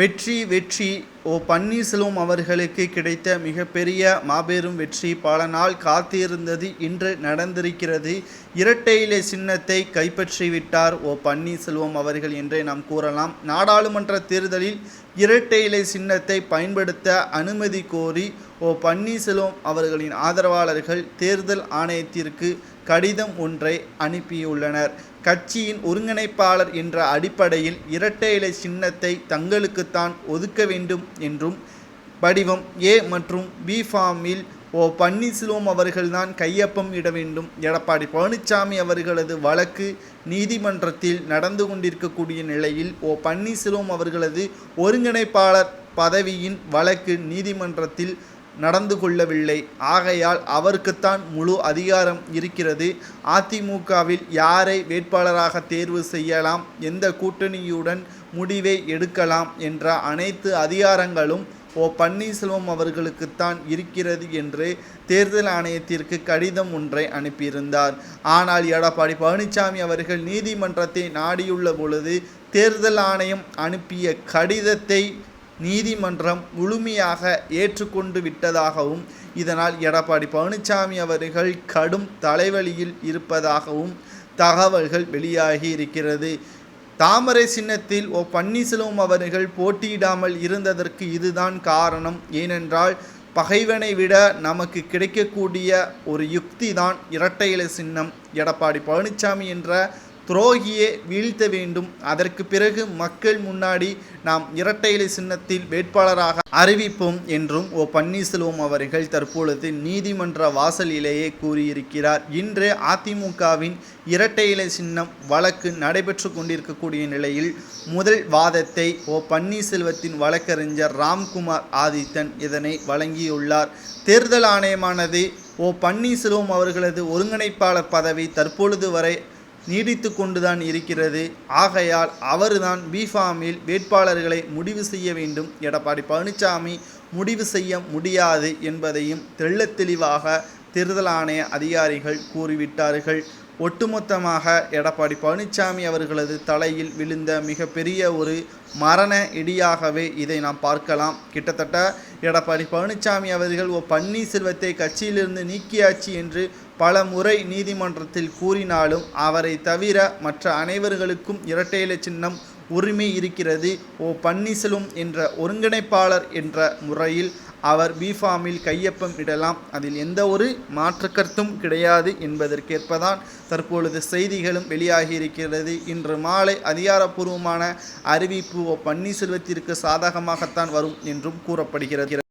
வெற்றி வெற்றி ஓ பன்னீர்செல்வம் அவர்களுக்கு கிடைத்த மிகப்பெரிய மாபெரும் வெற்றி. பல நாள் காத்திருந்தது இன்று நடந்திருக்கிறது. இரட்டை இலை சின்னத்தை கைப்பற்றிவிட்டார் ஓ பன்னீர்செல்வம் அவர்கள் என்றே நாம் கூறலாம். நாடாளுமன்ற தேர்தலில் இரட்டை இலை சின்னத்தை பயன்படுத்த அனுமதி கோரி ஓ பன்னீர்செல்வம் அவர்களின் ஆதரவாளர்கள் தேர்தல் ஆணையத்திற்கு கடிதம் ஒன்றை அனுப்பியுள்ளனர். கட்சியின் ஒருங்கிணைப்பாளர் என்ற அடிப்படையில் இரட்டை இலை சின்னத்தை தங்களுக்குத்தான் ஒதுக்க வேண்டும் என்றும் படிவம் ஏ மற்றும் பி ஃபார்மில் ஓ பன்னீர்செல்வம் அவர்கள்தான் கையொப்பம் இட வேண்டும். எடப்பாடி பழனிசாமி அவர்களது வழக்கு நீதிமன்றத்தில் நடந்து கொண்டிருக்கக்கூடிய நிலையில் ஓ பன்னீர்செல்வம் அவர்களது ஒருங்கிணைப்பாளர் பதவியின் வழக்கு நீதிமன்றத்தில் நடந்து கொள்ளவில்லை. ஆகையால் அவருக்குத்தான் முழு அதிகாரம் இருக்கிறது. அதிமுகவில் யாரை வேட்பாளராக தேர்வு செய்யலாம், எந்த கூட்டணியுடன் முடிவை எடுக்கலாம் என்ற அனைத்து அதிகாரங்களும் ஓ பன்னீர்செல்வம் அவர்களுக்குத்தான் இருக்கிறது என்று தேர்தல் ஆணையத்திற்கு கடிதம் ஒன்றை அனுப்பியிருந்தார். ஆனால் எடப்பாடி பழனிசாமி அவர்கள் நீதிமன்றத்தை நாடியுள்ள பொழுது தேர்தல் ஆணையம் அனுப்பிய கடிதத்தை நீதிமன்றம் முழுமையாக ஏற்றுக்கொண்டு விட்டதாகவும் இதனால் எடப்பாடி பழனிசாமி அவர்கள் கடும் தலைவலியில் இருப்பதாகவும் தகவல்கள் வெளியாகி இருக்கிறது. தாமரை சின்னத்தில் ஓ பன்னீர்செல்வம் அவர்கள் போட்டியிடாமல் இருந்ததற்கு இதுதான் காரணம். ஏனென்றால் பகைவனை விட நமக்கு கிடைக்கக்கூடிய ஒரு யுக்தி தான் இரட்டை இலை சின்னம். எடப்பாடி பழனிசாமி என்ற துரோகியை வீழ்த்த வேண்டும். அதற்கு பிறகு மக்கள் முன்னாடி நாம் இரட்டை இலை சின்னத்தில் வேட்பாளராக அறிவிப்போம் என்றும் ஓ பன்னீர்செல்வம் அவர்கள் தற்பொழுது நீதிமன்ற வாசலிலேயே கூறியிருக்கிறார். இன்று அதிமுகவின் இரட்டை இலை சின்னம் வழக்கு நடைபெற்று கொண்டிருக்கக்கூடிய நிலையில் முதல் வாதத்தை ஓ பன்னீர்செல்வத்தின் வழக்கறிஞர் ராம்குமார் ஆதித்தன் இதனை வழங்கியுள்ளார். தேர்தல் ஆணையமானது ஓ பன்னீர்செல்வம் அவர்களது ஒருங்கிணைப்பாளர் பதவி தற்பொழுது வரை நீடித்து கொண்டுதான் இருக்கிறது. ஆகையால் அவர்தான் பிஃபார்மில் வேட்பாளர்களை முடிவு செய்ய வேண்டும். எடப்பாடி பழனிசாமி முடிவு செய்ய முடியாது என்பதையும் தெள்ளத் தெளிவாக தேர்தல் ஆணைய அதிகாரிகள் கூறிவிட்டார்கள். ஒட்டுமொத்தமாக எடப்பாடி பழனிசாமி அவர்களது தலையில் விழுந்த மிகப்பெரிய ஒரு மரண இடியாகவே இதை நாம் பார்க்கலாம். கிட்டத்தட்ட எடப்பாடி பழனிசாமி அவர்கள் ஓ பன்னீர்செல்வத்தை கட்சியிலிருந்து நீக்கியாச்சு என்று பல முறை நீதிமன்றத்தில் கூறினாலும் அவரை தவிர மற்ற அனைவர்களுக்கும் இரட்டை இலை சின்னம் உரிமை இருக்கிறது. ஓ பன்னீர்செல்வம் என்ற ஒருங்கிணைப்பாளர் என்ற முறையில் அவர் பிஃபார்மில் கையொப்பம் இடலாம். அதில் எந்த ஒரு மாற்று கருத்தும் கிடையாது என்பதற்கேற்பதான் தற்பொழுது செய்திகளும் வெளியாகி இருக்கிறது. இன்று மாலை அதிகாரப்பூர்வமான அறிவிப்பு ஓ பன்னீர்செல்வத்திற்கு சாதகமாகத்தான் வரும் என்றும் கூறப்படுகிறது.